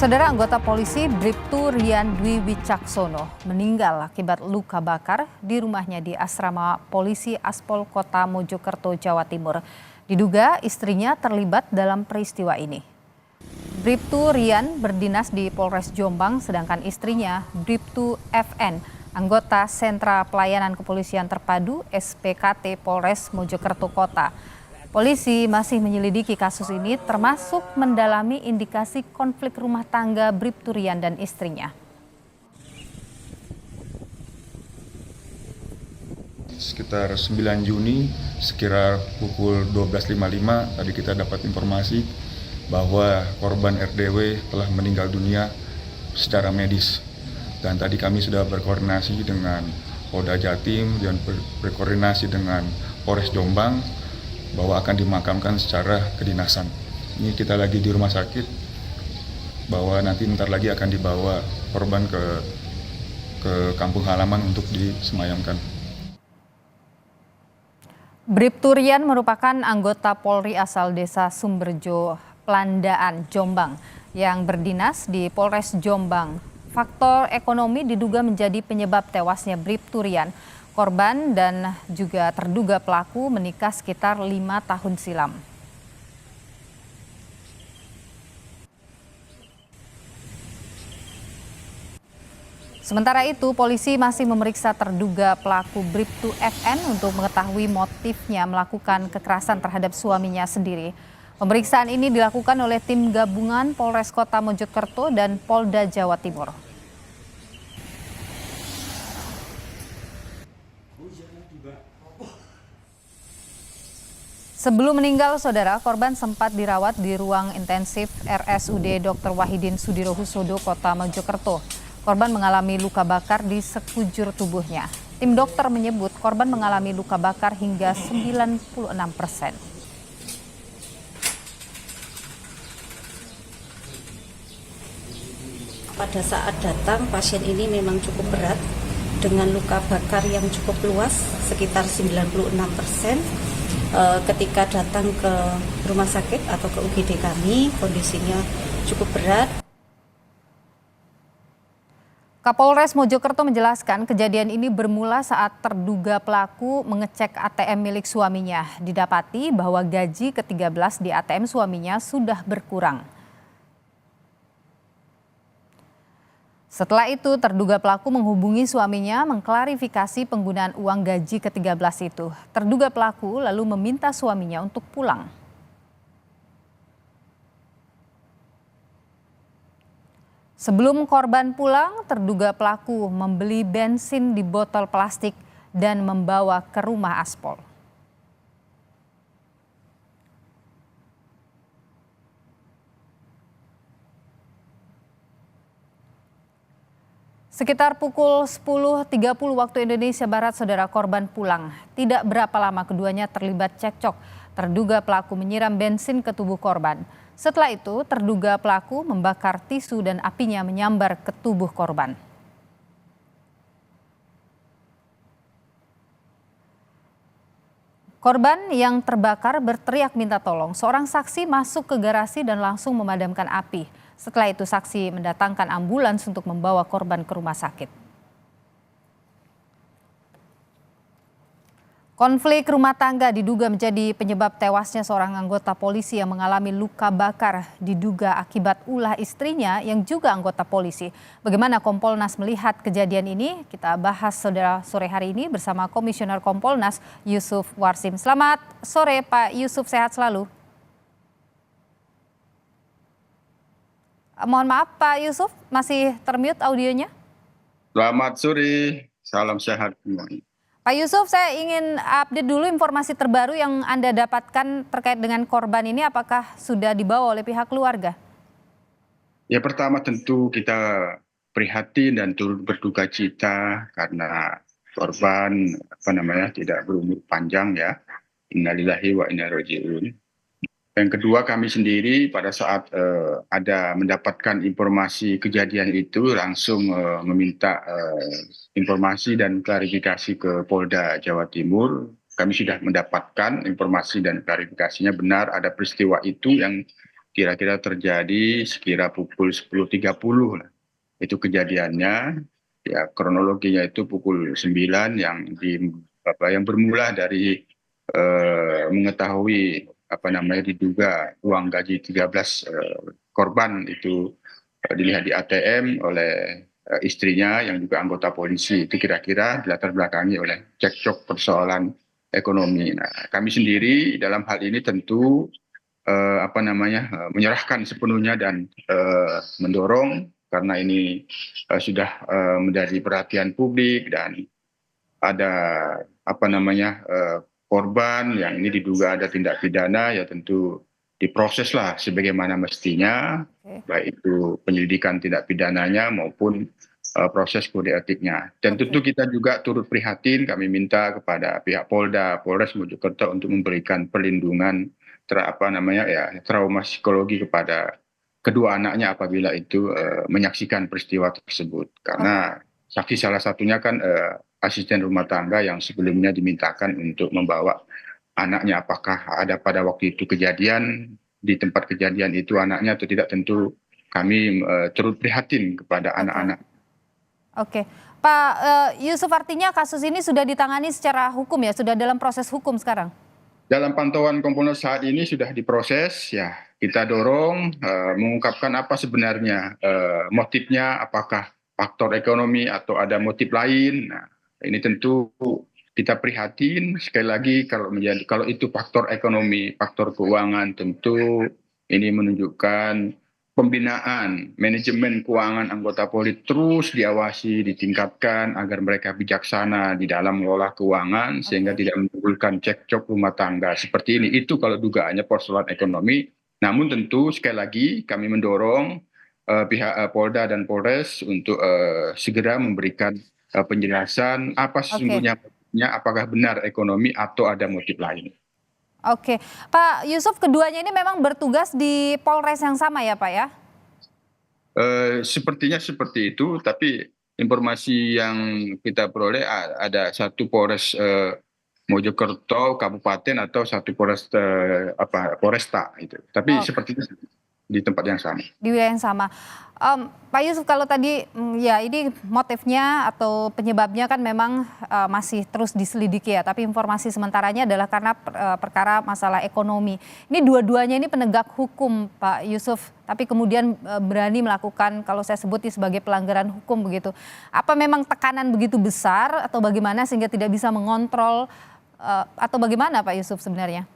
Saudara anggota polisi Bribtu Rian Dwi Wicaksono meninggal akibat luka bakar di rumahnya di asrama polisi Aspol Kota Mojokerto, Jawa Timur. Diduga istrinya terlibat dalam peristiwa ini. Bribtu Rian berdinas di Polres Jombang, sedangkan istrinya Bribtu FN, anggota Sentra Pelayanan Kepolisian Terpadu SPKT Polres Mojokerto Kota. Polisi masih menyelidiki kasus ini termasuk mendalami indikasi konflik rumah tangga Bribtu Rian dan istrinya. Sekitar 9 Juni, sekira pukul 12.55 tadi kita dapat informasi bahwa korban RDW telah meninggal dunia secara medis. Dan tadi kami sudah berkoordinasi dengan Polda Jatim dan berkoordinasi dengan Polres Jombang bahwa akan dimakamkan secara kedinasan. Ini kita lagi di rumah sakit, bahwa nanti bentar lagi akan dibawa korban ke kampung halaman untuk disemayamkan. Bribtu Rian merupakan anggota Polri asal desa Sumberjo, Plandaan, Jombang yang berdinas di Polres Jombang. Faktor ekonomi diduga menjadi penyebab tewasnya Bribtu Rian. Korban dan juga terduga pelaku menikah sekitar 5 tahun silam. Sementara itu, polisi masih memeriksa terduga pelaku Bribtu FN untuk mengetahui motifnya melakukan kekerasan terhadap suaminya sendiri. Pemeriksaan ini dilakukan oleh tim gabungan Polres Kota Mojokerto dan Polda Jawa Timur. Sebelum meninggal, saudara, korban sempat dirawat di ruang intensif RSUD Dr. Wahidin Sudirohusodo, Kota Mojokerto. Korban mengalami luka bakar di sekujur tubuhnya. Tim dokter menyebut korban mengalami luka bakar hingga 96%. Pada saat datang, pasien ini memang cukup berat dengan luka bakar yang cukup luas, sekitar 96%. Ketika datang ke rumah sakit atau ke UGD kami, kondisinya cukup berat. Kapolres Mojokerto menjelaskan kejadian ini bermula saat terduga pelaku mengecek ATM milik suaminya. Didapati bahwa gaji ke-13 di ATM suaminya sudah berkurang. Setelah itu, terduga pelaku menghubungi suaminya mengklarifikasi penggunaan uang gaji ke-13 itu. Terduga pelaku lalu meminta suaminya untuk pulang. Sebelum korban pulang, terduga pelaku membeli bensin di botol plastik dan membawa ke rumah Aspol. Sekitar pukul 10.30 waktu Indonesia Barat, saudara, korban pulang. Tidak berapa lama keduanya terlibat cekcok. Terduga pelaku menyiram bensin ke tubuh korban. Setelah itu, terduga pelaku membakar tisu dan apinya menyambar ke tubuh korban. Korban yang terbakar berteriak minta tolong. Seorang saksi masuk ke garasi dan langsung memadamkan api. Setelah itu saksi mendatangkan ambulans untuk membawa korban ke rumah sakit. Konflik rumah tangga diduga menjadi penyebab tewasnya seorang anggota polisi yang mengalami luka bakar, diduga akibat ulah istrinya yang juga anggota polisi. Bagaimana Kompolnas melihat kejadian ini? Kita bahas, saudara, sore hari ini bersama Komisioner Kompolnas Yusuf Warsim. Selamat sore Pak Yusuf, sehat selalu. Mohon maaf Pak Yusuf, masih termute audionya. Selamat sore, salam sehat semuanya. Pak Yusuf, saya ingin update dulu informasi terbaru yang Anda dapatkan terkait dengan korban ini. Apakah sudah dibawa oleh pihak keluarga? Ya, pertama tentu kita prihatin dan turut berduka cita karena korban tidak berumur panjang ya. Innalillahi wa inna ilaihi raji'un. Yang kedua, kami sendiri pada saat ada mendapatkan informasi kejadian itu langsung meminta informasi dan klarifikasi ke Polda Jawa Timur. Kami sudah mendapatkan informasi dan klarifikasinya, benar ada peristiwa itu yang kira-kira terjadi sekira pukul 10.30 lah. Itu kejadiannya. Ya, kronologinya itu pukul 9 yang bermula dari mengetahui diduga uang gaji 13 korban itu dilihat di ATM oleh istrinya yang juga anggota polisi. Itu kira-kira dilatar belakangi oleh cekcok persoalan ekonomi. Nah, kami sendiri dalam hal ini tentu menyerahkan sepenuhnya dan mendorong karena ini sudah menjadi perhatian publik dan ada korban yang ini diduga ada tindak pidana, ya tentu diproseslah sebagaimana mestinya, baik itu penyelidikan tindak pidananya maupun proses kode etiknya. Dan tentu kita juga turut prihatin, kami minta kepada pihak Polda, Polres Mojokerto untuk memberikan perlindungan trauma psikologi kepada kedua anaknya apabila itu menyaksikan peristiwa tersebut. Karena saksi salah satunya kan asisten rumah tangga yang sebelumnya dimintakan untuk membawa anaknya, apakah ada pada waktu itu kejadian di tempat kejadian itu anaknya atau tidak, tentu kami turut prihatin kepada anak-anak. Oke, Pak Yusuf, artinya kasus ini sudah ditangani secara hukum ya, sudah dalam proses hukum sekarang? Dalam pantauan Kompolnas saat ini sudah diproses, ya kita dorong mengungkapkan apa sebenarnya motifnya, apakah faktor ekonomi atau ada motif lain. Nah, ini tentu kita prihatin sekali lagi kalau itu faktor ekonomi, faktor keuangan, tentu ini menunjukkan pembinaan manajemen keuangan anggota Polri terus diawasi, ditingkatkan agar mereka bijaksana di dalam mengelola keuangan sehingga tidak menimbulkan cekcok rumah tangga seperti ini. Itu kalau dugaannya persoalan ekonomi. Namun tentu sekali lagi kami mendorong pihak Polda dan Polres untuk segera memberikan penjelasan apa sesungguhnya motifnya, apakah benar ekonomi atau ada motif lain. Oke, Pak Yusuf, keduanya ini memang bertugas di Polres yang sama ya Pak ya? Sepertinya seperti itu, tapi informasi yang kita peroleh ada satu Polres Mojokerto Kabupaten atau satu Polres Polresta itu. Tapi sepertinya di tempat yang sama. Di wilayah yang sama. Pak Yusuf, kalau tadi ya ini motifnya atau penyebabnya kan memang masih terus diselidiki ya, tapi informasi sementaranya adalah karena perkara masalah ekonomi. Ini dua-duanya ini penegak hukum Pak Yusuf, tapi kemudian berani melakukan, kalau saya sebut sebagai pelanggaran hukum begitu. Apa memang tekanan begitu besar atau bagaimana sehingga tidak bisa mengontrol atau bagaimana Pak Yusuf sebenarnya?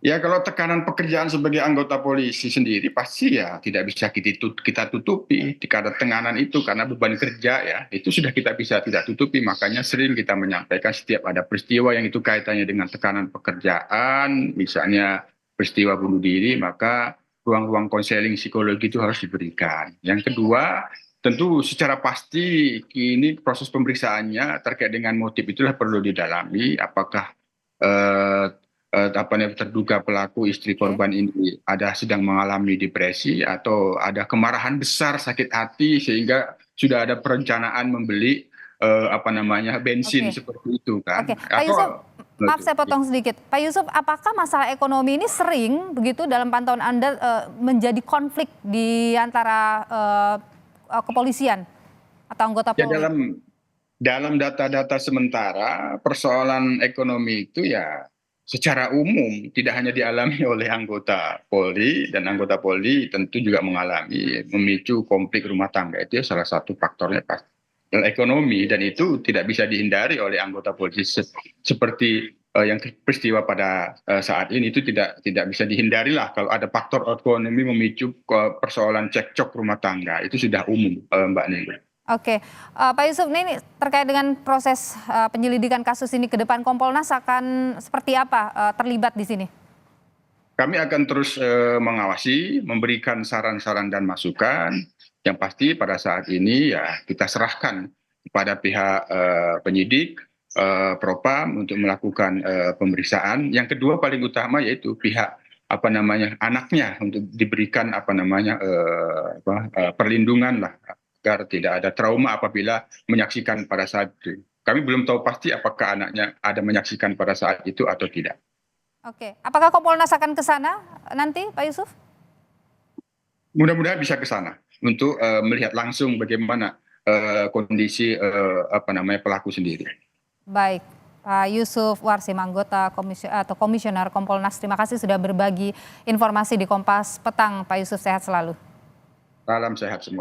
Ya, kalau tekanan pekerjaan sebagai anggota polisi sendiri pasti ya tidak bisa kita tutupi. Jika ada tekanan itu karena beban kerja ya, itu sudah kita bisa tidak tutupi. Makanya sering kita menyampaikan setiap ada peristiwa yang itu kaitannya dengan tekanan pekerjaan, misalnya peristiwa bunuh diri, maka ruang-ruang konseling psikologi itu harus diberikan. Yang kedua, tentu secara pasti ini proses pemeriksaannya terkait dengan motif itulah perlu didalami. Apakah terduga pelaku istri korban ini sedang mengalami depresi atau ada kemarahan besar, sakit hati sehingga sudah ada perencanaan membeli bensin seperti itu kan. Pak Yusuf, maaf saya potong sedikit. Pak Yusuf, apakah masalah ekonomi ini sering begitu dalam pantauan Anda menjadi konflik di antara kepolisian atau anggota Polri? Ya, dalam data-data sementara persoalan ekonomi itu ya secara umum tidak hanya dialami oleh anggota Polri, dan anggota Polri tentu juga mengalami memicu konflik rumah tangga. Itu salah satu faktornya pasti ekonomi, dan itu tidak bisa dihindari oleh anggota Polri seperti yang peristiwa pada saat ini. Itu tidak bisa dihindari lah kalau ada faktor ekonomi memicu persoalan cekcok rumah tangga. Itu sudah umum, Mbak Nilo. Oke, Pak Yusuf, ini terkait dengan proses penyelidikan kasus ini ke depan, Kompolnas akan seperti apa terlibat di sini? Kami akan terus mengawasi, memberikan saran-saran dan masukan. Yang pasti pada saat ini ya kita serahkan kepada pihak penyidik, Propam untuk melakukan pemeriksaan. Yang kedua paling utama yaitu pihak anaknya untuk diberikan perlindungan lah, agar tidak ada trauma apabila menyaksikan pada saat itu. Kami belum tahu pasti apakah anaknya ada menyaksikan pada saat itu atau tidak. Oke, apakah Kompolnas akan ke sana nanti, Pak Yusuf? Mudah-mudahan bisa ke sana untuk melihat langsung bagaimana kondisi pelaku sendiri. Baik, Pak Yusuf Warsim, anggota komisioner Kompolnas, terima kasih sudah berbagi informasi di Kompas Petang. Pak Yusuf, sehat selalu. Salam sehat semua.